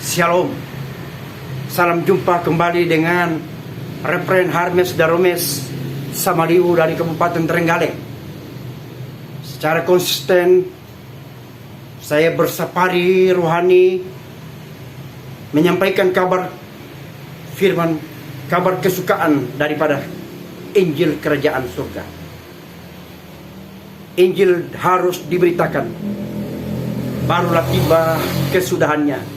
Shalom. Salam jumpa kembali dengan Reverend Hermes Daromes Samariu dari Kabupaten Trenggalek. Secara konsisten saya bersafari rohani menyampaikan kabar firman, kabar kesukaan daripada Injil Kerajaan Surga. Injil harus diberitakan, barulah tiba kesudahannya.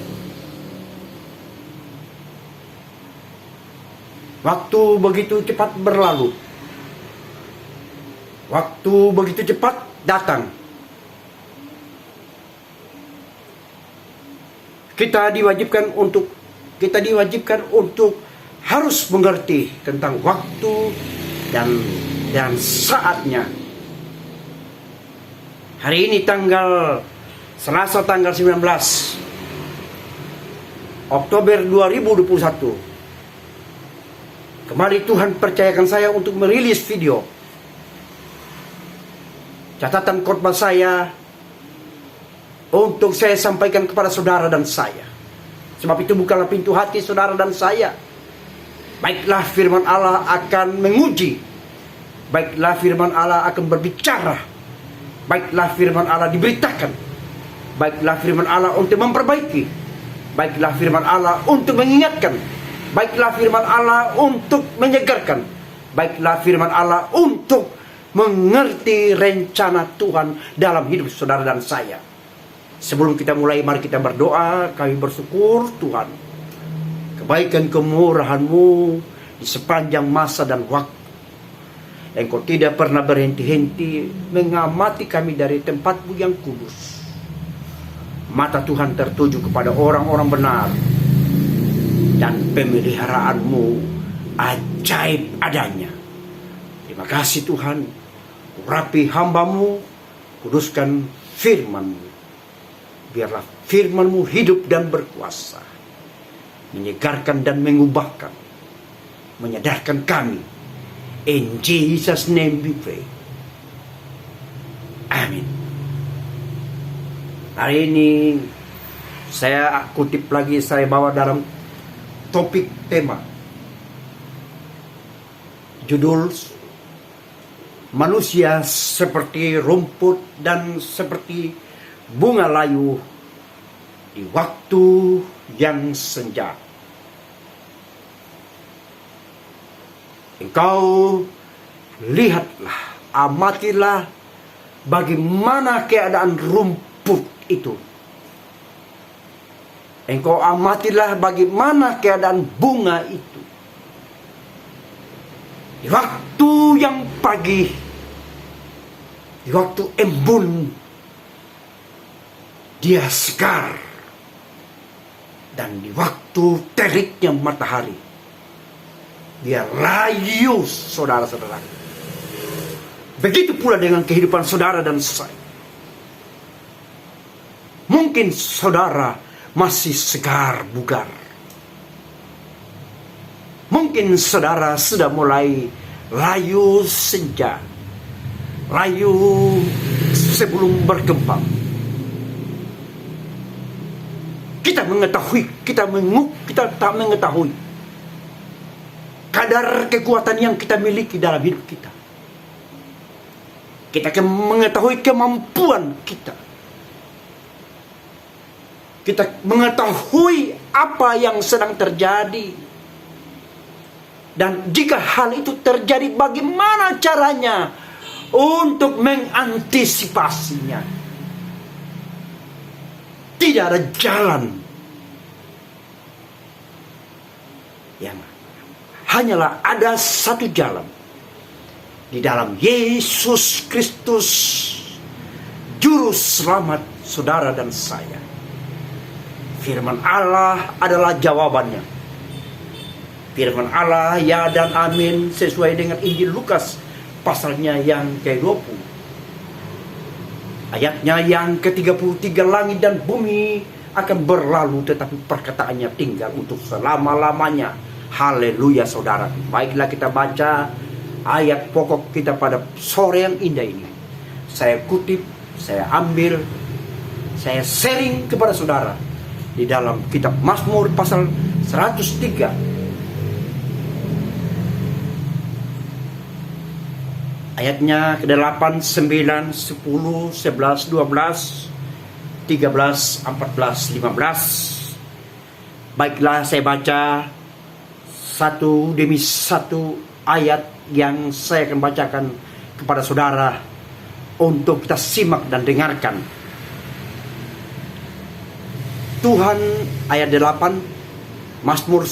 Waktu begitu cepat berlalu. Waktu begitu cepat datang. Kita diwajibkan untuk harus mengerti tentang waktu dan saatnya. Hari ini Selasa tanggal 19 Oktober 2021. Kembali Tuhan percayakan saya untuk merilis video catatan khotbah saya untuk saya sampaikan kepada saudara dan saya. Sebab itu bukanlah pintu hati saudara dan saya. Baiklah firman Allah akan menguji. Baiklah firman Allah akan berbicara. Baiklah firman Allah diberitakan. Baiklah firman Allah untuk memperbaiki. Baiklah firman Allah untuk mengingatkan. Baiklah firman Allah untuk menyegarkan. Baiklah firman Allah untuk mengerti rencana Tuhan dalam hidup saudara dan saya. Sebelum kita mulai, mari kita berdoa. Kami bersyukur Tuhan, kebaikan kemurahan-Mu di sepanjang masa dan waktu. Engkau tidak pernah berhenti-henti mengamati kami dari tempat-Mu yang kudus. Mata Tuhan tertuju kepada orang-orang benar, dan pemeliharaanmu ajaib adanya. Terima kasih Tuhan. Urapi hamba-Mu, kuduskan firman-Mu. Biarlah firman-Mu hidup dan berkuasa, menyegarkan dan mengubahkan, menyadarkan kami. In Jesus' name we pray. Amin. Hari ini saya kutip lagi, saya bawa dalam topik tema judul manusia seperti rumput dan seperti bunga layu di waktu yang senja. Engkau lihatlah, amatilah bagaimana keadaan rumput itu. Engkau amatilah bagaimana keadaan bunga itu. Di waktu yang pagi, di waktu embun, dia segar. Dan di waktu teriknya matahari, dia layu, saudara-saudara. Begitu pula dengan kehidupan saudara dan saya. Mungkin saudara masih segar bugar. Mungkin saudara sudah mulai layu senja, layu sebelum berkembang. Kita tak mengetahui kadar kekuatan yang kita miliki dalam hidup kita. Kita mengetahui kemampuan kita. Kita mengetahui apa yang sedang terjadi. Dan jika hal itu terjadi, bagaimana caranya untuk mengantisipasinya? Tidak ada jalan yang hanyalah ada satu jalan. Di dalam Yesus Kristus, Juru Selamat saudara dan saya. Firman Allah adalah jawabannya. Firman Allah ya dan amin sesuai dengan Injil Lukas pasalnya yang ke-20. Ayatnya yang ke-33, langit dan bumi akan berlalu tetapi perkataannya tinggal untuk selama-lamanya. Haleluya saudara. Baiklah kita baca ayat pokok kita pada sore yang indah ini. Saya kutip, saya ambil, saya sharing kepada saudara. di dalam kitab Mazmur pasal 103 ayatnya ke-8, 9, 10, 11, 12, 13, 14, 15. Baiklah, saya baca satu demi satu ayat yang saya akan bacakan kepada saudara untuk kita simak dan dengarkan. Tuhan, ayat 8, Mazmur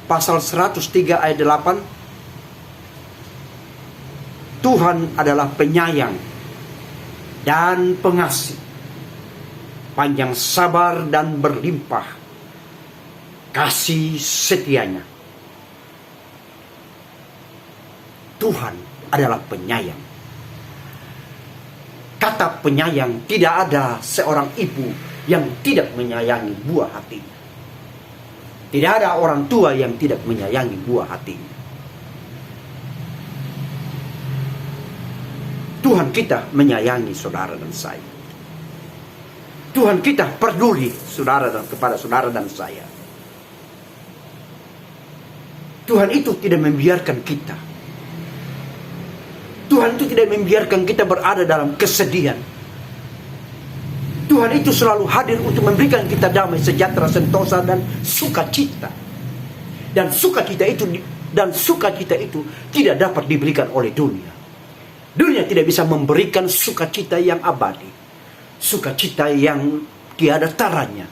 pasal 103 ayat 8. Tuhan adalah penyayang dan pengasih, panjang sabar dan berlimpah kasih setianya. Tuhan adalah penyayang. Kata penyayang, tidak ada seorang ibu yang tidak menyayangi buah hatinya. Tidak ada orang tua yang tidak menyayangi buah hatinya. Tuhan kita menyayangi saudara dan saya. Tuhan kita peduli kepada saudara dan saya. Tuhan itu tidak membiarkan kita. Tuhan itu tidak membiarkan kita berada dalam kesedihan. Tuhan itu selalu hadir untuk memberikan kita damai, sejahtera, sentosa, dan sukacita. Dan sukacita itu tidak dapat diberikan oleh dunia. Dunia tidak bisa memberikan sukacita yang abadi, sukacita yang tiada taranya.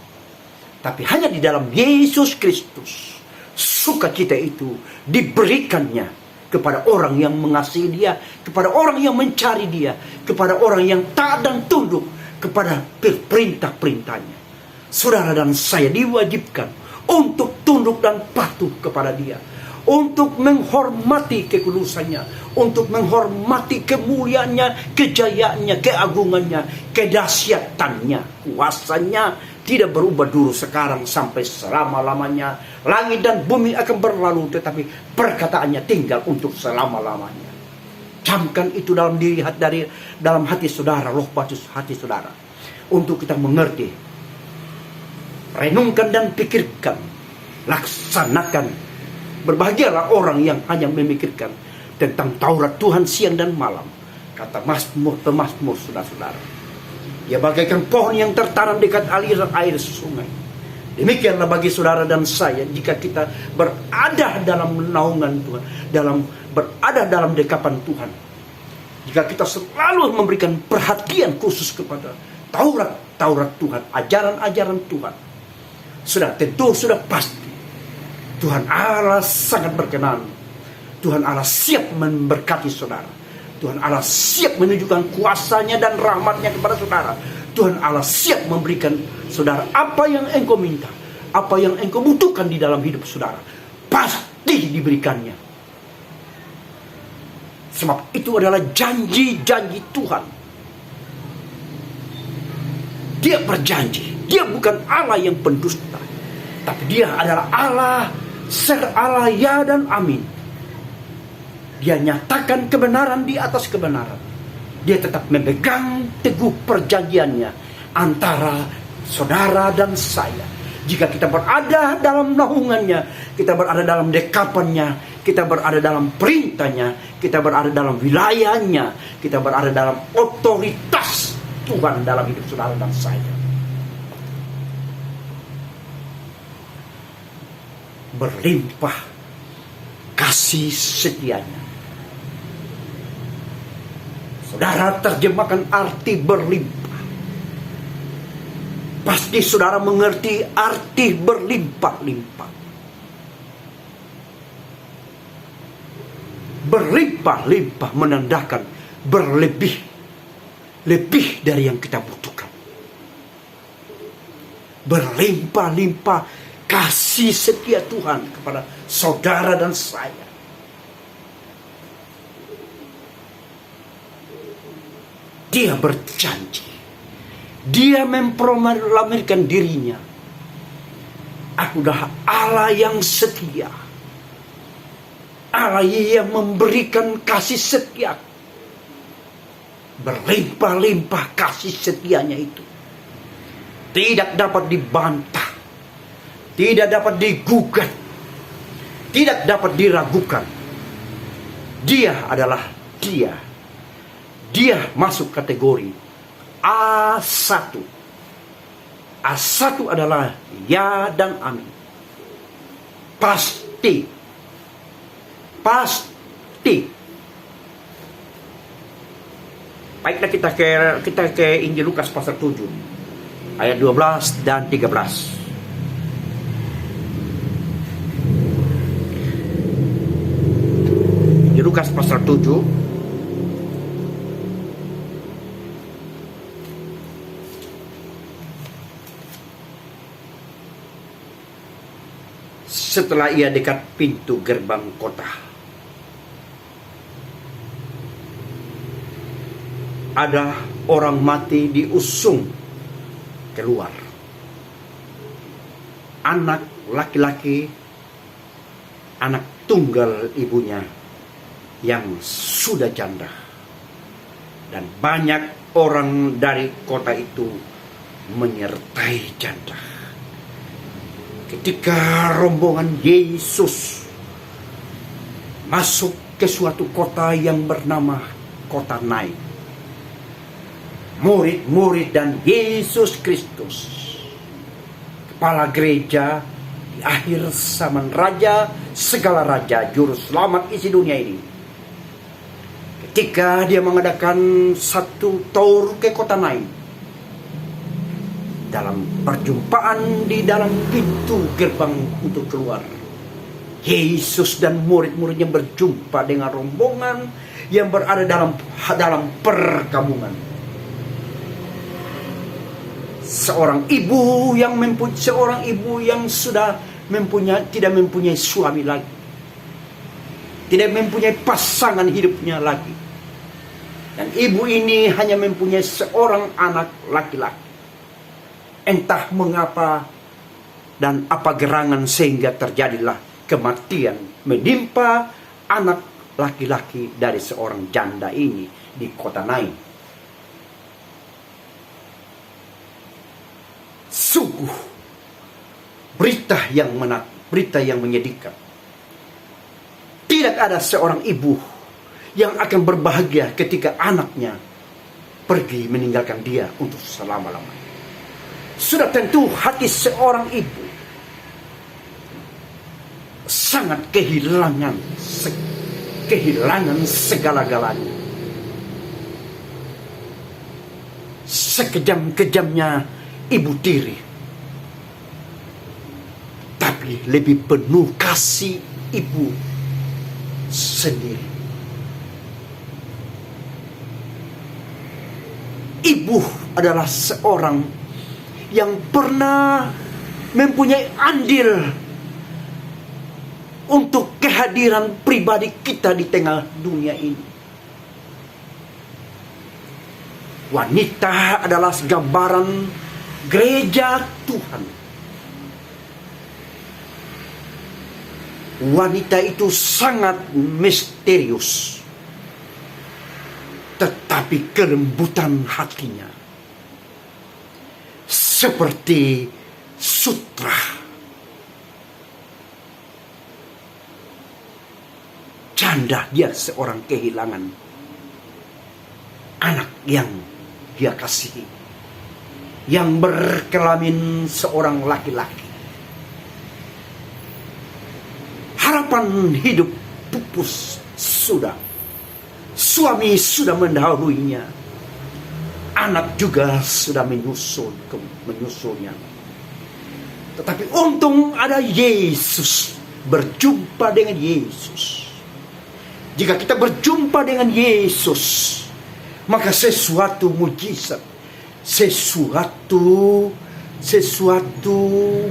Tapi hanya di dalam Yesus Kristus, sukacita itu diberikannya kepada orang yang mengasihi Dia, kepada orang yang mencari Dia, kepada orang yang taat dan tunduk kepada perintah-perintahnya. Saudara dan saya diwajibkan untuk tunduk dan patuh kepada Dia, untuk menghormati kekudusannya, untuk menghormati kemuliaannya, kejayaannya, keagungannya, kedahsyatannya, kuasanya tidak berubah dulu, sekarang sampai selama-lamanya. Langit dan bumi akan berlalu, tetapi perkataannya tinggal untuk selama-lamanya. Camkan itu dalam dalam hati saudara, roh batu hati saudara, untuk kita mengerti, renungkan dan pikirkan, laksanakan. Berbahagialah orang yang hanya memikirkan tentang Taurat Tuhan siang dan malam, kata pemazmur, saudara-saudara. Dia bagaikan pohon yang tertanam dekat aliran air sungai. Demikianlah bagi saudara dan saya, jika kita berada dalam naungan Tuhan, berada dalam dekapan Tuhan, jika kita selalu memberikan perhatian khusus kepada Taurat Tuhan, ajaran-ajaran Tuhan, sudah pasti Tuhan Allah sangat berkenan. Tuhan Allah siap memberkati saudara. Tuhan Allah siap menunjukkan kuasanya dan rahmatnya kepada saudara. Tuhan Allah siap memberikan saudara apa yang engkau minta, apa yang engkau butuhkan di dalam hidup saudara. Pasti diberikannya. Sebab itu adalah janji-janji Tuhan. Dia berjanji. Dia bukan Allah yang pendusta, tapi Dia adalah Allah, Allah ya dan amin. Dia nyatakan kebenaran di atas kebenaran. Dia tetap memegang teguh perjanjiannya antara saudara dan saya. Jika kita berada dalam naungannya, kita berada dalam dekapannya, kita berada dalam perintahnya, kita berada dalam wilayahnya, kita berada dalam otoritas Tuhan dalam hidup saudara dan saya. Berlimpah kasih setianya. Saudara terjemahkan arti berlimpah. Pasti saudara mengerti arti berlimpah-limpah. Berlimpah-limpah menandakan berlebih, lebih dari yang kita butuhkan. Berlimpah-limpah kasih setia Tuhan kepada saudara dan saya. Dia berjanji. Dia memproklamirkan dirinya. Aku adalah Allah yang setia. Allah yang memberikan kasih setia. Berlimpah-limpah kasih setianya itu. tidak dapat dibantah, tidak dapat digugat, tidak dapat diragukan. Dia adalah dia. Dia masuk kategori A1. A1 adalah ya dan amin. Pasti. Pasti. Baiklah, kita ke Injil Lukas pasal 7 ayat 12 dan 13. Injil Lukas pasal 7 setelah ia dekat pintu gerbang kota, ada orang mati diusung keluar. Anak laki-laki, anak tunggal ibunya yang sudah janda. Dan banyak orang dari kota itu menyertai janda. Ketika rombongan Yesus masuk ke suatu kota yang bernama kota Nain, murid-murid dan Yesus Kristus, kepala gereja di akhir zaman, raja segala raja, juru selamat isi dunia ini, ketika dia mengadakan satu tour ke kota Nain, dalam perjumpaan di dalam pintu gerbang untuk keluar, Yesus dan murid-muridnya berjumpa dengan rombongan yang berada dalam perkampungan. Seorang ibu yang sudah tidak mempunyai suami lagi, tidak mempunyai pasangan hidupnya lagi, dan ibu ini hanya mempunyai seorang anak laki-laki. Entah mengapa dan apa gerangan sehingga terjadilah kematian menimpa anak laki-laki dari seorang janda ini di kota Nain. Sungguh berita yang menyedihkan. Tidak ada seorang ibu yang akan berbahagia ketika anaknya pergi meninggalkan dia untuk selama-lamanya. Sudah tentu hati seorang ibu sangat kehilangan segala-galanya. Sekejam-kejamnya ibu tiri, tapi lebih penuh kasih ibu sendiri. Ibu adalah seorang yang pernah mempunyai andil untuk kehadiran pribadi kita di tengah dunia ini. Wanita adalah gambaran gereja Tuhan. Wanita itu sangat misterius, tetapi kelembutan hatinya seperti sutra. Janda, dia seorang kehilangan anak yang dia kasihi, yang berkelamin seorang laki-laki. Harapan hidup pupus sudah. Suami sudah mendahuluinya. Anak juga sudah menyusulnya. Tetapi untung ada Yesus. Berjumpa dengan Yesus. Jika kita berjumpa dengan Yesus, maka sesuatu mujizat, sesuatu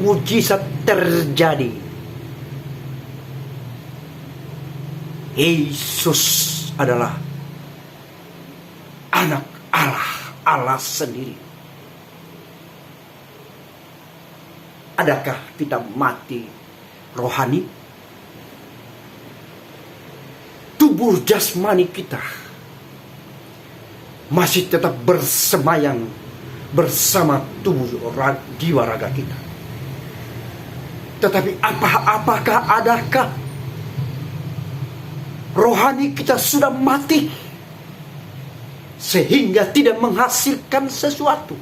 mujizat terjadi. Yesus adalah anak Allah sendiri. Adakah kita mati rohani? Tubuh jasmani kita masih tetap bersemayam bersama tubuh jiwa raga kita. Tetapi apakah adakah rohani kita sudah mati sehingga tidak menghasilkan sesuatu,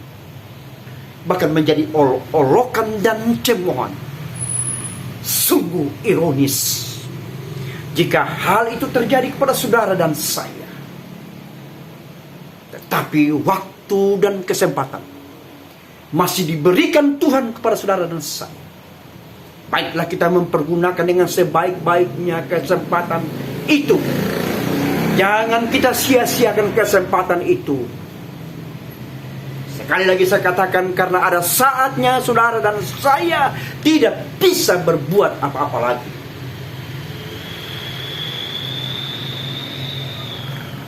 bahkan menjadi olokan dan cemoohan? Sungguh ironis jika hal itu terjadi kepada saudara dan saya. Tetapi waktu dan kesempatan masih diberikan Tuhan kepada saudara dan saya. Baiklah kita mempergunakan dengan sebaik-baiknya kesempatan itu. Jangan kita sia-siakan kesempatan itu. Sekali lagi saya katakan, karena ada saatnya saudara dan saya tidak bisa berbuat apa-apa lagi.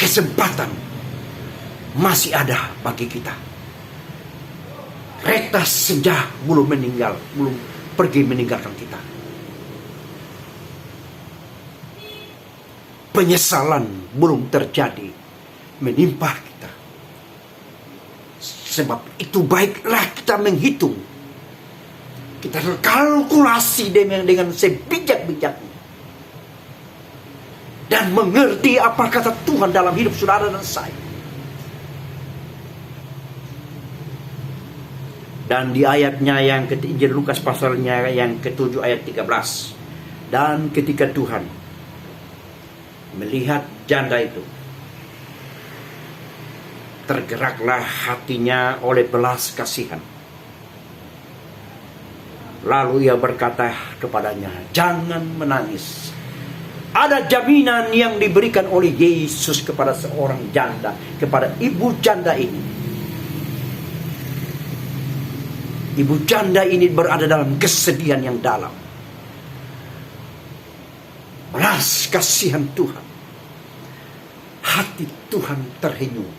Kesempatan masih ada bagi kita. Retas senja belum pergi meninggalkan kita. Penyesalan belum terjadi menimpa kita. Sebab itu baiklah kita menghitung, kita kalkulasi dengan sebijak-bijaknya, dan mengerti apa kata Tuhan dalam hidup saudara dan saya. Dan di ayatnya yang Injil Lukas pasalnya yang ke-7 ayat 13. Dan ketika Tuhan melihat janda itu, tergeraklah hatinya oleh belas kasihan. Lalu ia berkata kepadanya, jangan menangis. Ada jaminan yang diberikan oleh Yesus kepada seorang janda, kepada ibu janda ini. Ibu janda ini berada dalam kesedihan yang dalam. Belas kasihan Tuhan. Hati Tuhan terhenyum.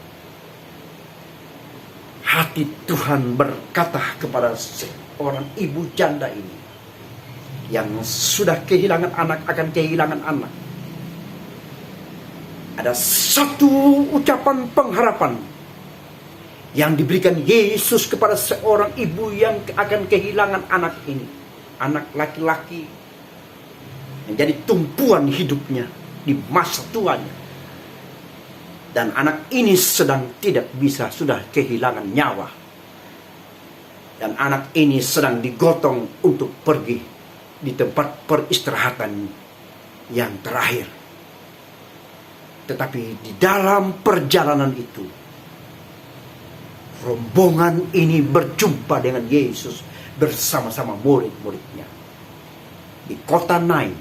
Hati Tuhan berkata kepada seorang ibu janda ini, yang sudah kehilangan anak akan kehilangan anak. Ada satu ucapan pengharapan yang diberikan Yesus kepada seorang ibu yang akan kehilangan anak ini. Anak laki-laki menjadi tumpuan hidupnya di masa tuanya. Dan anak ini sedang tidak bisa, sudah kehilangan nyawa. Dan anak ini sedang digotong untuk pergi di tempat peristirahatan yang terakhir. Tetapi di dalam perjalanan itu, rombongan ini berjumpa dengan Yesus bersama-sama murid-muridnya di kota Nain.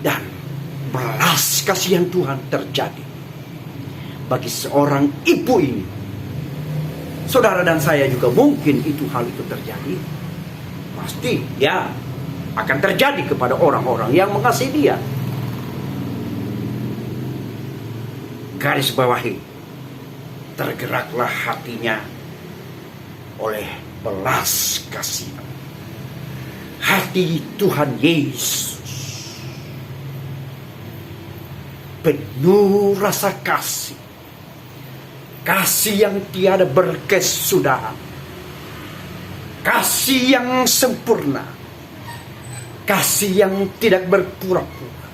Dan belas kasihan Tuhan terjadi bagi seorang ibu ini. Saudara dan saya juga mungkin hal itu terjadi. Pasti ya akan terjadi kepada orang-orang yang mengasihi Dia. Garis bawahi, tergeraklah hatinya oleh belas kasihan. Hati Tuhan Yesus penuh rasa kasih. Kasih yang tiada berkesudahan. Kasih yang sempurna. Kasih yang tidak berpura-pura.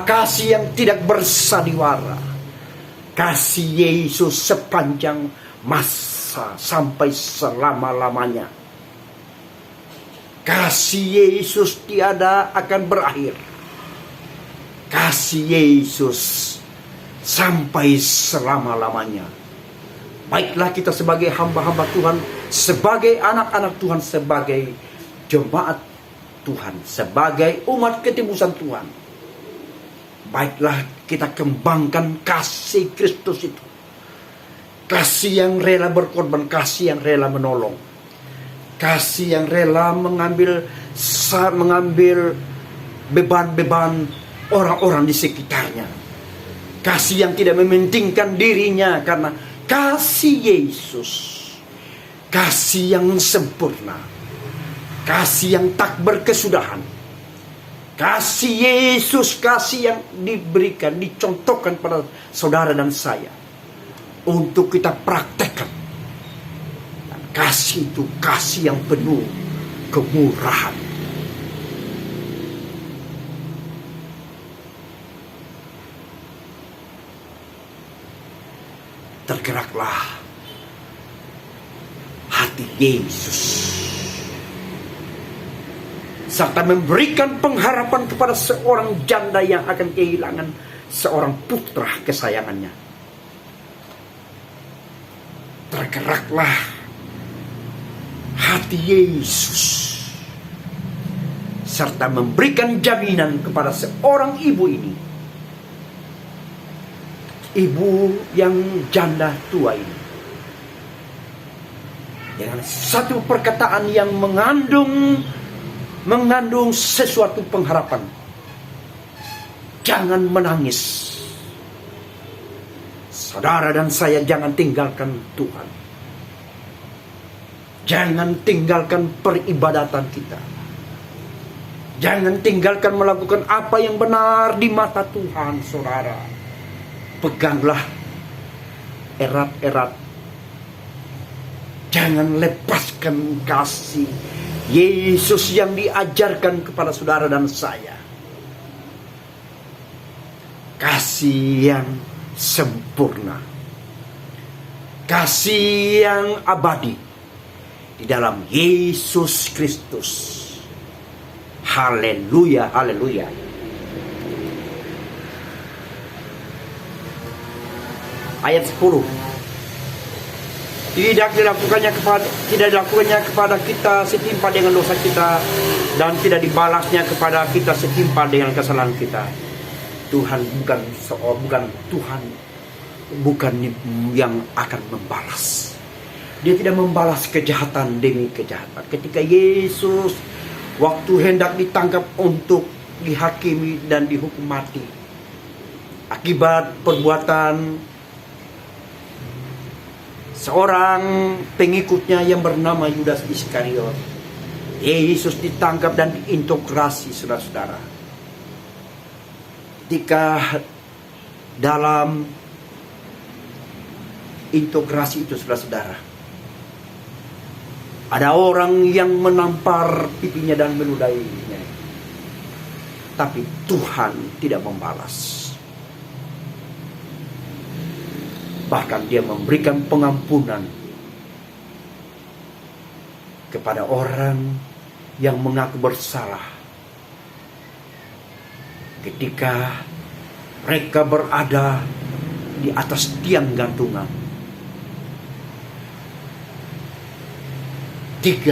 Kasih yang tidak bersandiwara. Kasih Yesus sepanjang masa sampai selama-lamanya. Kasih Yesus tiada akan berakhir. Kasih Yesus sampai selama-lamanya. Baiklah kita sebagai hamba-hamba Tuhan, sebagai anak-anak Tuhan, sebagai jemaat Tuhan, sebagai umat ketebusan Tuhan, baiklah kita kembangkan kasih Kristus itu. Kasih yang rela berkorban, kasih yang rela menolong, kasih yang rela mengambil beban-beban orang-orang di sekitarnya. Kasih yang tidak mementingkan dirinya, karena kasih Yesus, kasih yang sempurna, kasih yang tak berkesudahan, kasih Yesus, kasih yang diberikan, dicontohkan pada saudara dan saya. untuk kita praktekkan. Dan kasih itu kasih yang penuh kemurahan. Tergeraklah hati Yesus, serta memberikan pengharapan kepada seorang janda yang akan kehilangan seorang putra kesayangannya. Tergeraklah hati Yesus, serta memberikan jaminan kepada seorang ibu ini, ibu yang janda tua ini, dengan satu perkataan yang mengandung sesuatu pengharapan. Jangan menangis. Saudara dan saya, jangan tinggalkan Tuhan. Jangan tinggalkan peribadatan kita. Jangan tinggalkan melakukan apa yang benar di mata Tuhan, saudara. Peganglah erat-erat. Jangan lepaskan kasih Yesus yang diajarkan kepada saudara dan saya. Kasih yang sempurna. Kasih yang abadi di dalam Yesus Kristus. Haleluya, haleluya. Ayat 10. Tidak dilakukannya kepada kita setimpal dengan dosa kita, dan tidak dibalasnya kepada kita setimpal dengan kesalahan kita. Tuhan bukan yang akan membalas. Dia tidak membalas kejahatan demi kejahatan. Ketika Yesus waktu hendak ditangkap untuk dihakimi dan dihukum mati akibat perbuatan seorang pengikutnya yang bernama Yudas Iskariot, Yesus ditangkap dan diintegrasi, saudara-saudara. Ketika dalam integrasi itu, saudara-saudara, ada orang yang menampar pipinya dan meludainya, tapi Tuhan tidak membalas. Bahkan dia memberikan pengampunan kepada orang yang mengaku bersalah ketika mereka berada di atas tiang gantungan. 3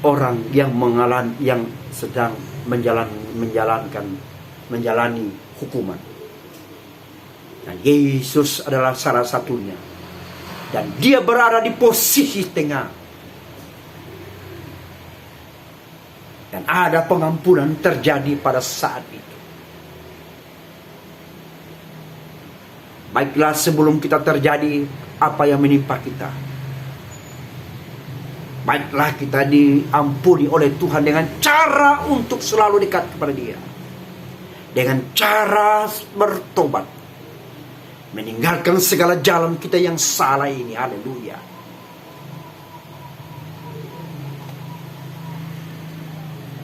orang yang sedang menjalani hukuman. Dan Yesus adalah salah satunya. Dan dia berada di posisi tengah. Dan ada pengampunan terjadi pada saat itu. Baiklah, sebelum kita terjadi apa yang menimpa kita, baiklah kita diampuni oleh Tuhan dengan cara untuk selalu dekat kepada Dia. Dengan cara bertobat. Meninggalkan segala jalan kita yang salah ini. Haleluya.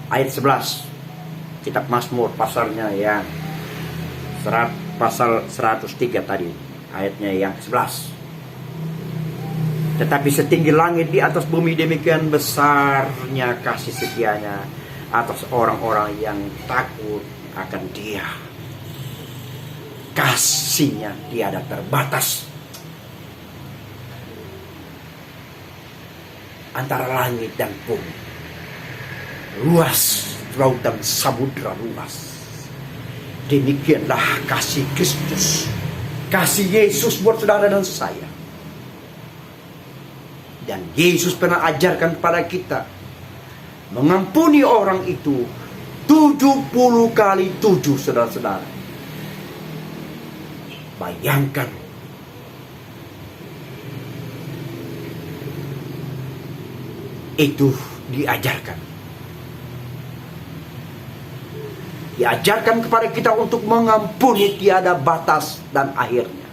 Ayat 11. Kitab Mazmur pasalnya yang pasal 103 tadi. Ayatnya yang 11. Tetapi setinggi langit di atas bumi, demikian besarnya kasih setianya atas orang-orang yang takut akan Dia. Kasihnya tiada terbatas. Antara langit dan bumi, luas lautan samudra luas. Demikianlah kasih Kristus, kasih Yesus buat saudara dan saya. Dan Yesus pernah ajarkan kepada kita mengampuni orang itu 70 kali 7, saudara-saudara. Bayangkan, itu diajarkan kepada kita untuk mengampuni tiada batas dan akhirnya.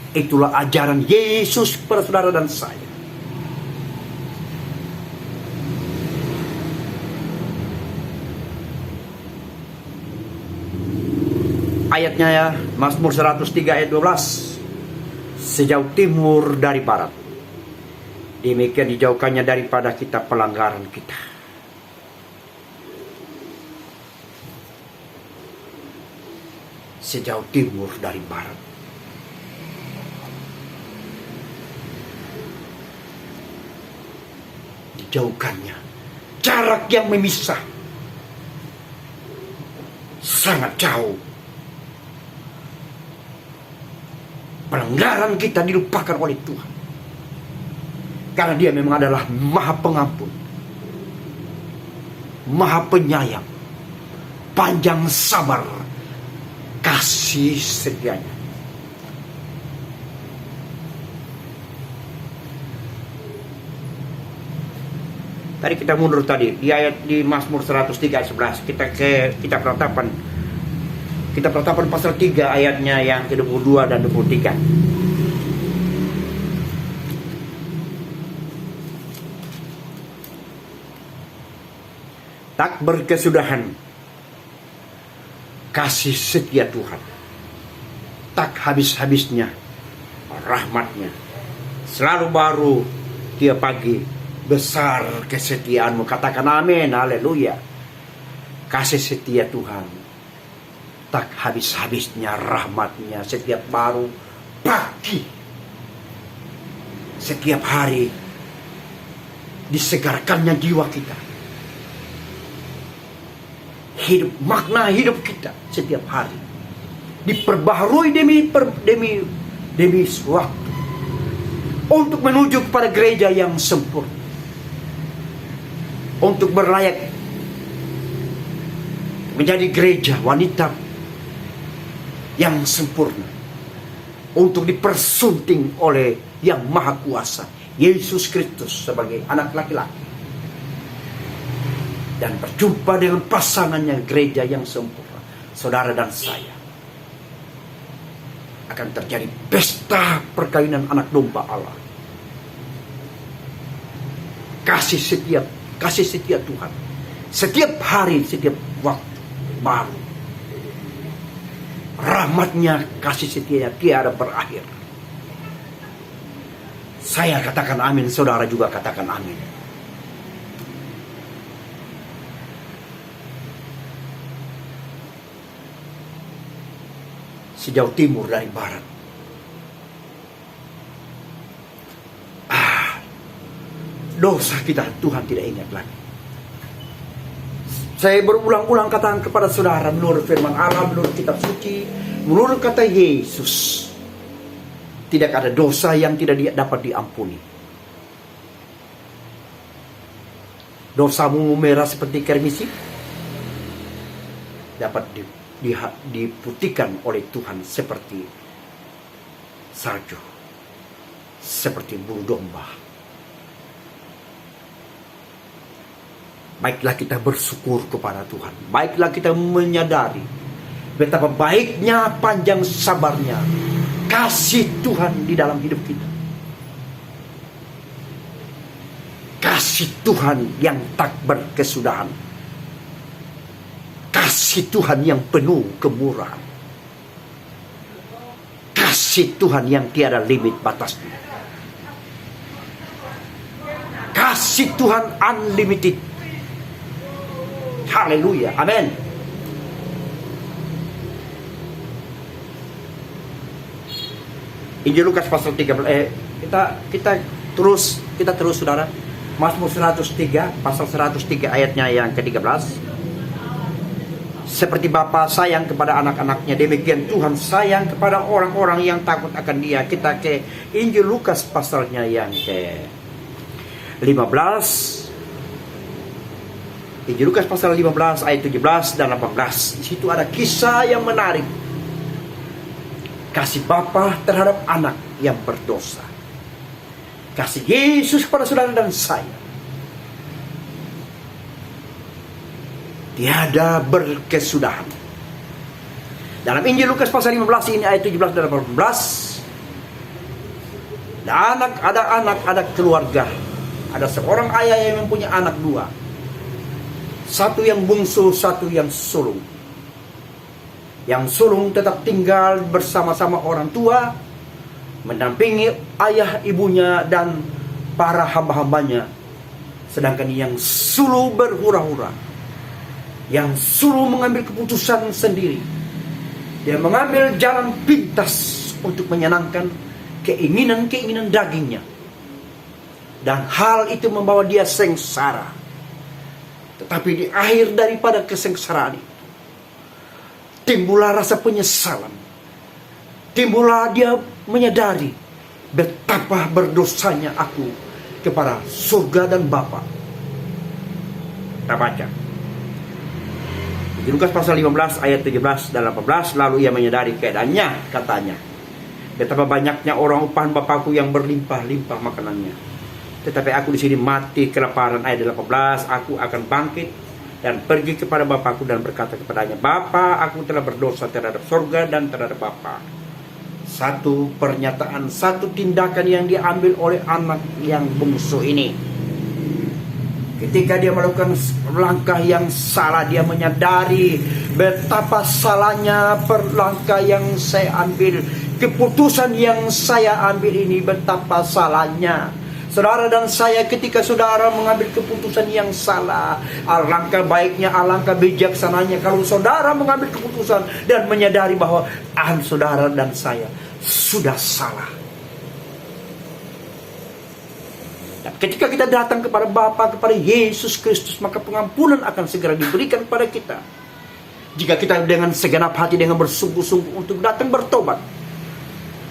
Itulah ajaran Yesus kepada saudara dan saya. Ayatnya ya, Mazmur 103 ayat 12. Sejauh timur dari barat, demikian dijauhkannya daripada kita pelanggaran kita. Sejauh timur dari barat. Dijauhkannya. Jarak yang memisah sangat jauh. Pelanggaran kita dilupakan oleh Tuhan. Karena Dia memang adalah Maha Pengampun, Maha Penyayang, panjang sabar, kasih setianya. Tadi kita mundur tadi di ayat di Mazmur 103 ayat 11. Kita peratapan pasal 3 ayatnya yang ke-22 dan 23. Tak berkesudahan kasih setia Tuhan, tak habis-habisnya rahmatnya, selalu baru tiap pagi, besar kesetiaanmu. Katakan amin, haleluya. Kasih setia Tuhan, tak habis-habisnya rahmatnya, setiap baru pagi, setiap hari disegarkannya jiwa kita, hidup, makna hidup kita setiap hari diperbaharui demi waktu untuk menuju kepada gereja yang sempurna, untuk berlayak menjadi gereja wanita yang sempurna, untuk dipersunting oleh yang maha kuasa, Yesus Kristus sebagai anak laki-laki, dan berjumpa dengan pasangannya, gereja yang sempurna. Saudara dan saya, akan terjadi pesta perkawinan anak domba Allah. Kasih setia Tuhan setiap hari, setiap waktu baru. Rahmatnya, kasih setianya tiada berakhir. Saya katakan amin, saudara juga katakan amin. Sejauh timur dari barat. Dosa kita Tuhan tidak ingat lagi. Saya berulang-ulang katakan kepada saudara, menurut firman Allah, menurut kitab suci, menurut kata Yesus, tidak ada dosa yang tidak dapat diampuni. Dosamu merah seperti kermisi, dapat diputihkan oleh Tuhan seperti salju, seperti bulu domba. Baiklah kita bersyukur kepada Tuhan. Baiklah kita menyadari betapa baiknya, panjang sabarnya kasih Tuhan di dalam hidup kita. Kasih Tuhan yang tak berkesudahan. Kasih Tuhan yang penuh kemurahan. Kasih Tuhan yang tiada limit batasnya. Kasih Tuhan unlimited. Haleluya, amin. Injil Lukas pasal 13. Kita terus saudara. Mazmur 103 pasal 103 ayatnya yang ke-13. Seperti Bapa sayang kepada anak-anaknya, demikian Tuhan sayang kepada orang-orang yang takut akan Dia. Kita ke Injil Lukas pasalnya yang ke-15. Injil Lukas pasal 15 ayat 17 dan 18. Di situ ada kisah yang menarik. Kasih Bapa terhadap anak yang berdosa. Kasih Yesus kepada saudara dan saya. Tiada berkesudahan. Dalam Injil Lukas pasal 15 ini ayat 17 dan 18. Ada keluarga. Ada seorang ayah yang mempunyai anak dua. Satu yang bungsu, satu yang sulung. Yang sulung tetap tinggal bersama-sama orang tua, mendampingi ayah ibunya dan para hamba-hambanya. Sedangkan yang sulung berhura-hura. Yang sulung mengambil keputusan sendiri. Dia mengambil jalan pintas untuk menyenangkan keinginan-keinginan dagingnya. Dan hal itu membawa dia sengsara. Tetapi di akhir daripada kesengsaraan itu, timbullah rasa penyesalan. Timbullah dia menyadari betapa berdosanya aku kepada surga dan Bapa. Kita baca di Lukas pasal 15 ayat 17 dan 18. Lalu ia menyadari keadaannya, katanya, betapa banyaknya orang upahan Bapakku yang berlimpah-limpah makanannya. Tetapi aku di sini mati kelaparan. Ayat 18, aku akan bangkit dan pergi kepada Bapakku dan berkata kepadanya, Bapa, aku telah berdosa terhadap surga dan terhadap Bapa. Satu pernyataan, satu tindakan yang diambil oleh anak yang bungsu ini. Ketika dia melakukan langkah yang salah, dia menyadari betapa salahnya langkah yang saya ambil. Keputusan yang saya ambil ini betapa salahnya. Saudara dan saya, ketika saudara mengambil keputusan yang salah, alangkah baiknya, alangkah bijaksananya kalau saudara mengambil keputusan dan menyadari bahwa saudara dan saya sudah salah. Dan ketika kita datang kepada Bapa, kepada Yesus Kristus, maka pengampunan akan segera diberikan kepada kita. Jika kita dengan segenap hati, dengan bersungguh-sungguh untuk datang bertobat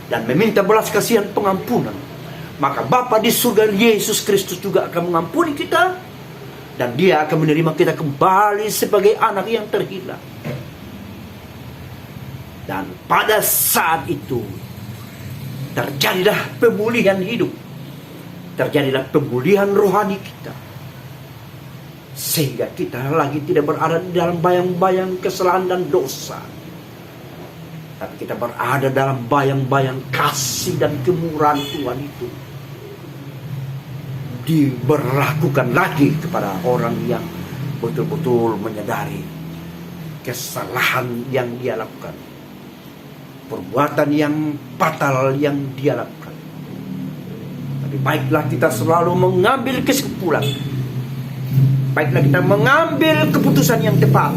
dan meminta belas kasihan pengampunan, maka Bapa di surga, Yesus Kristus juga akan mengampuni kita, dan Dia akan menerima kita kembali sebagai anak yang terhilang. Dan pada saat itu terjadilah pemulihan hidup, terjadilah pemulihan rohani kita, sehingga kita lagi tidak berada di dalam bayang-bayang kesalahan dan dosa, tapi kita berada dalam bayang-bayang kasih dan kemurahan Tuhan itu diberlakukan lagi kepada orang yang betul-betul menyadari kesalahan yang dia lakukan, perbuatan yang fatal yang dia lakukan. Tapi baiklah kita selalu mengambil kesimpulan, baiklah kita mengambil keputusan yang tepat,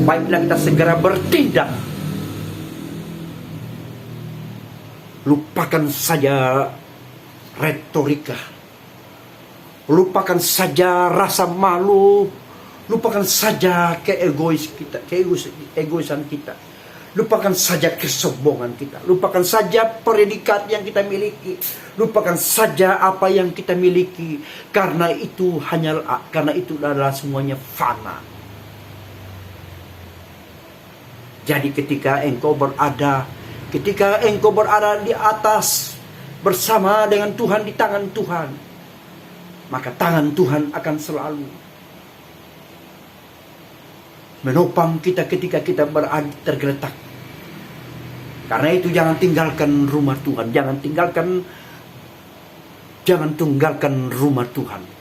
baiklah kita segera bertindak. Lupakan saja retorika, lupakan saja rasa malu, lupakan saja keegoisan kita, lupakan saja kesombongan kita, lupakan saja predikat yang kita miliki, lupakan saja apa yang kita miliki, karena itu adalah semuanya fana. Jadi ketika engkau berada di atas bersama dengan Tuhan, di tangan Tuhan, maka tangan Tuhan akan selalu menopang kita ketika kita berada tergeletak. Karena itu jangan tinggalkan rumah Tuhan, jangan tinggalkan rumah Tuhan.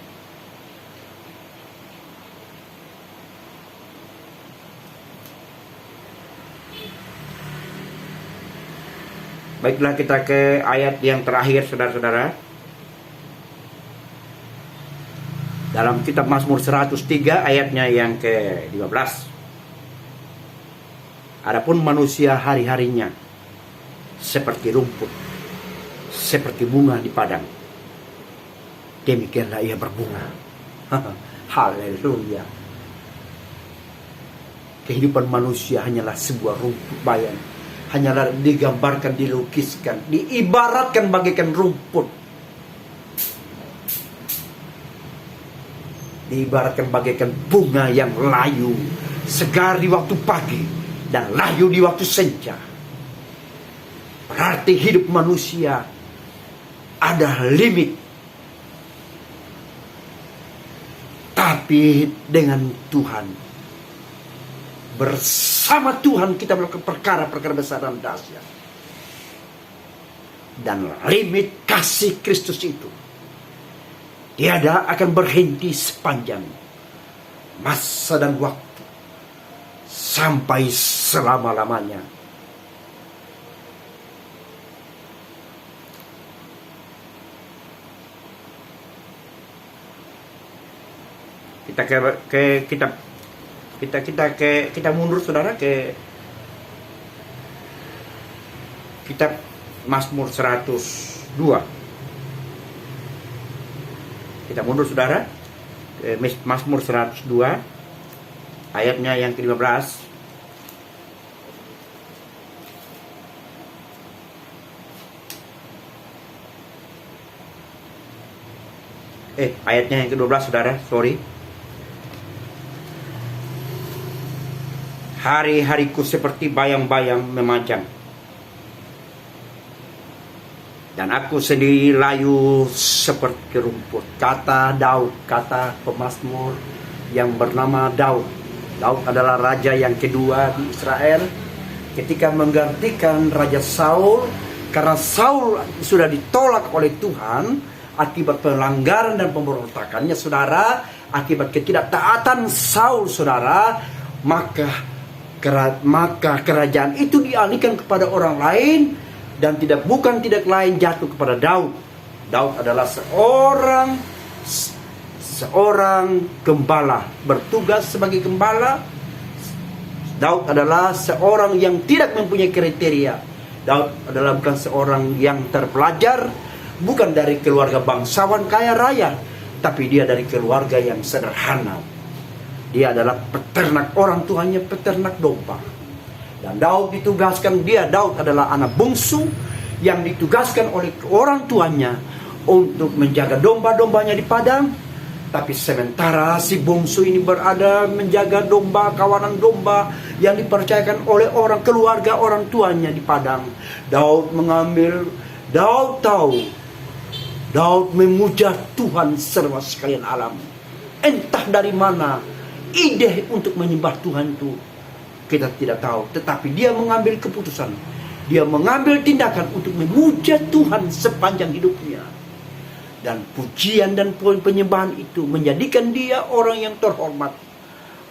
Baiklah kita ke ayat yang terakhir, saudara-saudara. Dalam kitab Mazmur 103 ayatnya yang ke-15. Adapun manusia hari-harinya seperti rumput, seperti bunga di padang, demikianlah ia berbunga. Haleluya. Kehidupan manusia hanyalah sebuah rumput bayang, hanyalah digambarkan, dilukiskan, diibaratkan bagaikan rumput, diibaratkan bagaikan bunga yang layu, segar di waktu pagi dan layu di waktu senja. Berarti hidup manusia ada limit, tapi dengan Tuhan, bersama Tuhan kita melakukan perkara-perkara besar dan dahsyat. dan limit kasih Kristus itu tiada akan berhenti sepanjang masa dan waktu sampai selama-lamanya. Kita mundur saudara ke kitab Mazmur 102. Kita mundur saudara ke Mazmur 102 ayatnya yang ke-15. Ayatnya yang ke-12 saudara, sorry. Hari-hariku seperti bayang-bayang memajang, dan aku sendiri layu seperti rumput. Kata Daud, kata pemazmur yang bernama Daud. Daud adalah raja yang kedua di Israel ketika menggantikan Raja Saul, karena Saul sudah ditolak oleh Tuhan akibat pelanggaran dan pemberontakannya saudara, akibat ketidaktaatan Saul saudara, maka kerajaan itu dialihkan kepada orang lain, dan tidak lain jatuh kepada Daud. Daud adalah seorang gembala, bertugas sebagai gembala. Daud adalah seorang yang tidak mempunyai kriteria. Daud adalah bukan seorang yang terpelajar, bukan dari keluarga bangsawan kaya raya, tapi dia dari keluarga yang sederhana. Dia adalah peternak, orang tuanya peternak domba. Dan Daud adalah anak bungsu yang ditugaskan oleh orang tuanya untuk menjaga domba-dombanya di padang. Tapi sementara si bungsu ini berada menjaga domba, kawanan domba yang dipercayakan oleh keluarga orang tuanya di padang. Daud memuja Tuhan serba sekalian alam. Entah dari mana ide untuk menyembah Tuhan itu, kita tidak tahu. Tetapi dia mengambil keputusan, dia mengambil tindakan untuk memuja Tuhan sepanjang hidupnya. Dan pujian dan penyembahan itu menjadikan dia orang yang terhormat,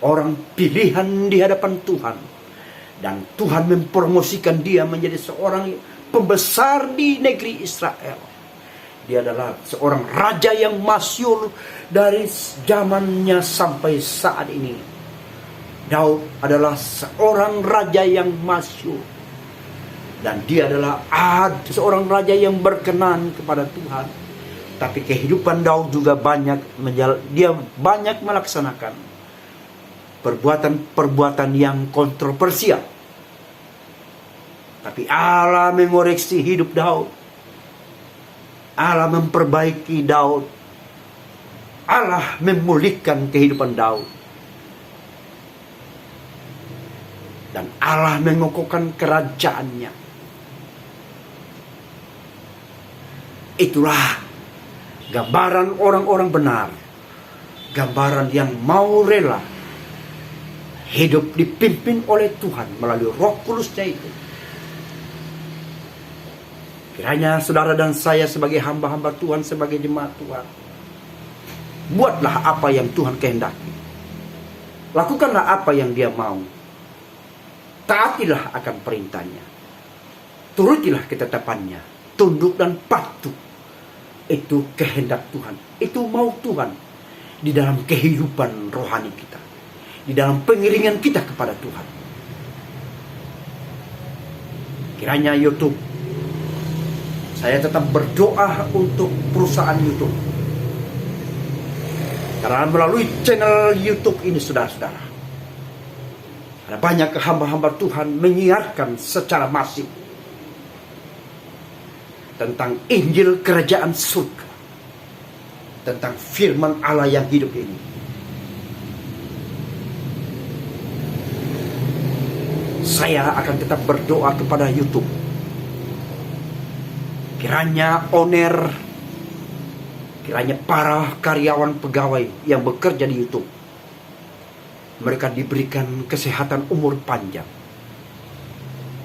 orang pilihan di hadapan Tuhan. Dan Tuhan mempromosikan dia menjadi seorang pembesar di negeri Israel. Dia adalah seorang raja yang masyhur dari zamannya sampai saat ini. Daud adalah seorang raja yang masyhur, dan dia adalah seorang raja yang berkenan kepada Tuhan. Tapi kehidupan Daud juga dia banyak melaksanakan perbuatan-perbuatan yang kontroversial. Tapi Allah mengoreksi hidup Daud. Allah memperbaiki Daud. Allah memulihkan kehidupan Daud. Dan Allah mengokohkan kerajaannya. Itulah gambaran orang-orang benar. Gambaran yang mau rela hidup dipimpin oleh Tuhan melalui Roh Kudus-Nya itu. Kiranya saudara dan saya sebagai hamba-hamba Tuhan, sebagai jemaat Tuhan, buatlah apa yang Tuhan kehendaki. Lakukanlah apa yang Dia mau. Taatilah akan perintahnya. Turutilah ketetapannya. Tunduk dan patuh. Itu kehendak Tuhan. Itu mau Tuhan di dalam kehidupan rohani kita, di dalam pengiringan kita kepada Tuhan. Kiranya YouTube, saya tetap berdoa untuk perusahaan YouTube. Karena melalui channel YouTube ini saudara-saudara, ada banyak hamba-hamba Tuhan menyiarkan secara masif tentang Injil Kerajaan Surga, tentang firman Allah yang hidup ini. Saya akan tetap berdoa kepada YouTube. Kiranya owner, kiranya para karyawan pegawai yang bekerja di YouTube, mereka diberikan kesehatan umur panjang.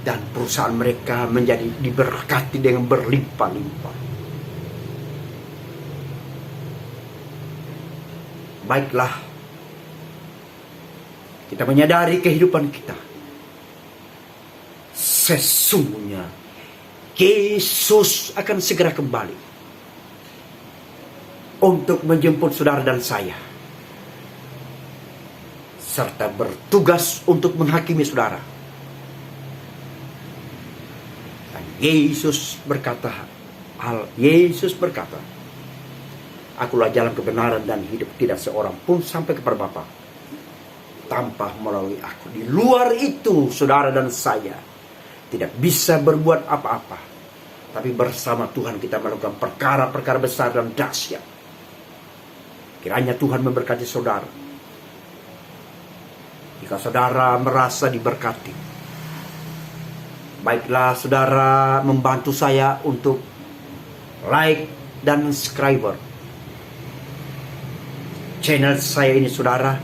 dan perusahaan mereka menjadi diberkati dengan berlimpah-limpah. Baiklah, kita menyadari kehidupan kita. Sesungguhnya Yesus akan segera kembali untuk menjemput saudara dan saya, serta bertugas untuk menghakimi saudara. Dan Yesus berkata, akulah jalan kebenaran dan hidup, tidak seorang pun sampai kepada Bapa tanpa melalui aku. Di luar itu saudara dan saya tidak bisa berbuat apa-apa, tapi bersama Tuhan kita melakukan perkara-perkara besar dan dahsyat. Kiranya Tuhan memberkati saudara. Jika saudara merasa diberkati, baiklah saudara membantu saya untuk like dan subscriber channel saya ini, saudara.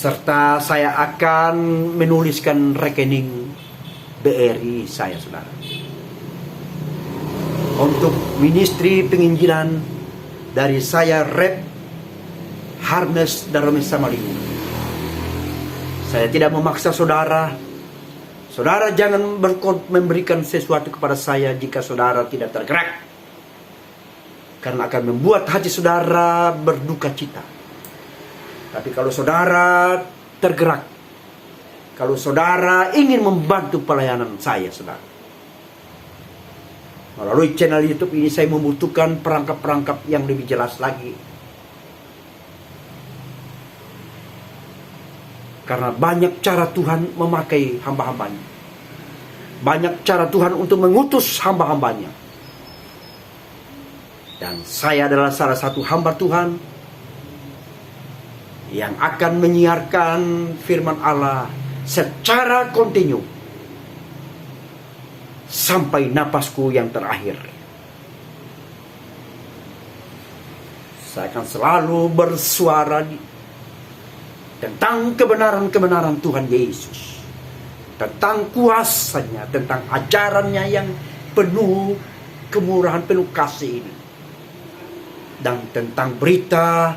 Serta saya akan menuliskan rekening BRI saya, saudara, untuk ministry penginjilan dari saya, Rep Harnes Darome Samalingu. Saya tidak memaksa saudara. Saudara jangan memberikan sesuatu kepada saya jika saudara tidak tergerak, karena akan membuat hati saudara berduka cita. Tapi kalau saudara tergerak, kalau saudara ingin membantu pelayanan saya, saudara, melalui channel YouTube ini saya membutuhkan perangkap-perangkap yang lebih jelas lagi. Karena banyak cara Tuhan memakai hamba-hambanya. Banyak cara Tuhan untuk mengutus hamba-hambanya. Dan saya adalah salah satu hamba Tuhan yang akan menyiarkan firman Allah secara kontinu sampai napasku yang terakhir. Saya akan selalu bersuara tentang kebenaran-kebenaran Tuhan Yesus, tentang kuasanya, tentang ajarannya yang penuh kemurahan, penuh kasih ini, dan tentang berita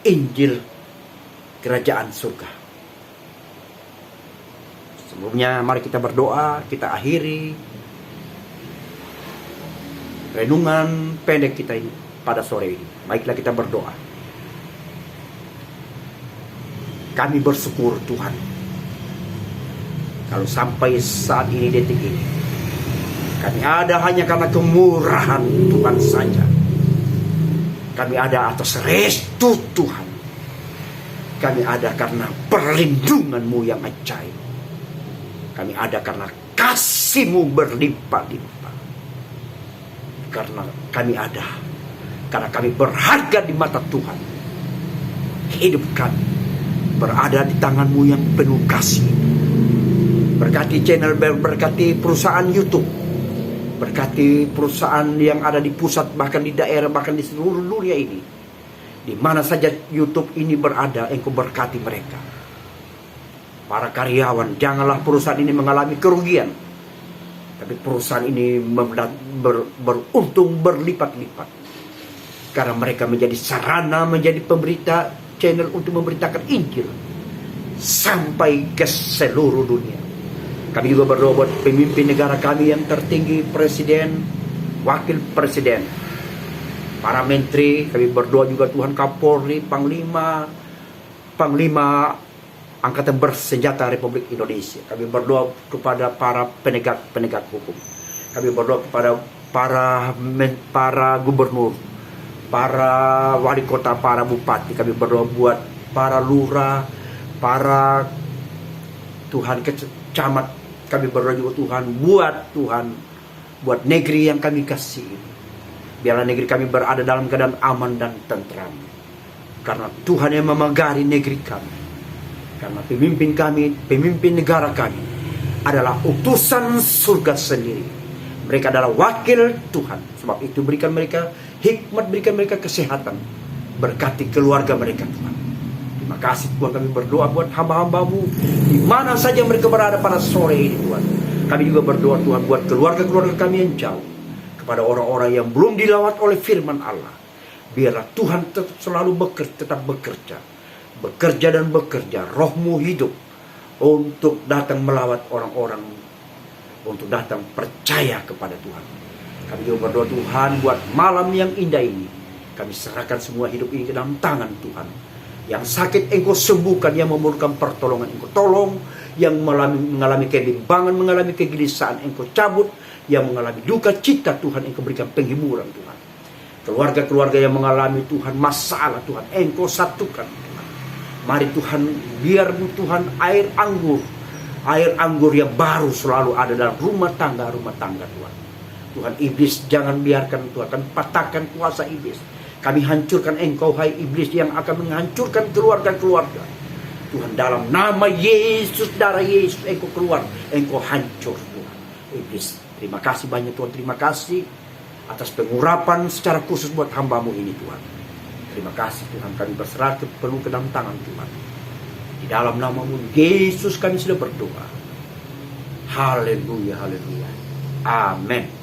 Injil Kerajaan Surga. Sebelumnya mari kita berdoa, kita akhiri renungan pendek kita ini pada sore ini. Baiklah kita berdoa. Kami bersyukur Tuhan, kalau sampai saat ini, detik ini, kami ada hanya karena kemurahan Tuhan saja. Kami ada atas restu Tuhan. Kami ada karena perlindungan-Mu yang ajaib. Kami ada karena kasih-Mu berlimpah-limpah. Karena kami ada, karena kami berharga di mata Tuhan. Hidup kami berada di tangan-Mu yang penuh kasih. Berkati channel, berkati perusahaan YouTube, berkati perusahaan yang ada di pusat, bahkan di daerah, bahkan di seluruh dunia ini. Di mana saja YouTube ini berada, Engkau berkati mereka. Para karyawan, janganlah perusahaan ini mengalami kerugian, tapi perusahaan ini beruntung berlipat-lipat. Karena mereka menjadi sarana, menjadi pemberita channel untuk memberitakan Injil sampai ke seluruh dunia. Kami juga berdoa buat pemimpin negara kami yang tertinggi, presiden, wakil presiden, para menteri. Kami berdoa juga Tuhan Kapolri, Panglima Angkatan Bersenjata Republik Indonesia. Kami berdoa kepada para penegak hukum. Kami berdoa kepada para gubernur, para wali kota, para bupati. Kami berdoa buat para lurah, para Tuhan camat. Kami berdoa juga Tuhan buat negeri yang kami kasih. Biarlah negeri kami berada dalam keadaan aman dan tentram. Karena Tuhan yang memagari negeri kami. Karena pemimpin kami, pemimpin negara kami adalah utusan surga sendiri. Mereka adalah wakil Tuhan. Sebab itu berikan mereka hikmat, berikan mereka kesehatan. Berkati keluarga mereka Tuhan. Terima kasih Tuhan, kami berdoa buat hamba-hambamu di mana saja mereka berada pada sore ini Tuhan. Kami juga berdoa Tuhan buat keluarga-keluarga kami yang jauh, kepada orang-orang yang belum dilawat oleh firman Allah. Biarlah Tuhan tetap selalu bekerja dan bekerja. Roh-Mu hidup untuk datang melawat orang-orang, untuk datang percaya kepada Tuhan. Kami juga berdoa Tuhan buat malam yang indah ini. Kami serahkan semua hidup ini ke dalam tangan Tuhan. Yang sakit Engkau sembuhkan, yang memerlukan pertolongan Engkau tolong, yang mengalami kebimbangan, mengalami kegelisahan Engkau cabut, yang mengalami duka cita Tuhan Engkau berikan penghiburan Tuhan. Keluarga-keluarga yang mengalami Tuhan masalah Tuhan Engkau satukan Tuhan. Mari Tuhan, biar Tuhan air anggur yang baru selalu ada dalam rumah tangga Tuhan. Tuhan, iblis jangan biarkan Tuhan, kami patahkan kuasa iblis. Kami hancurkan Engkau, hai iblis yang akan menghancurkan keluarga-keluarga. Tuhan, dalam nama Yesus, darah Yesus, Engkau keluar, Engkau hancur Tuhan. Iblis, terima kasih banyak Tuhan, terima kasih atas pengurapan secara khusus buat hamba-Mu ini Tuhan. Terima kasih Tuhan, kami berserah penuh ke dalam tangan Tuhan. Di dalam nama-Mu Yesus kami sudah berdoa. Haleluya, haleluya. Amin.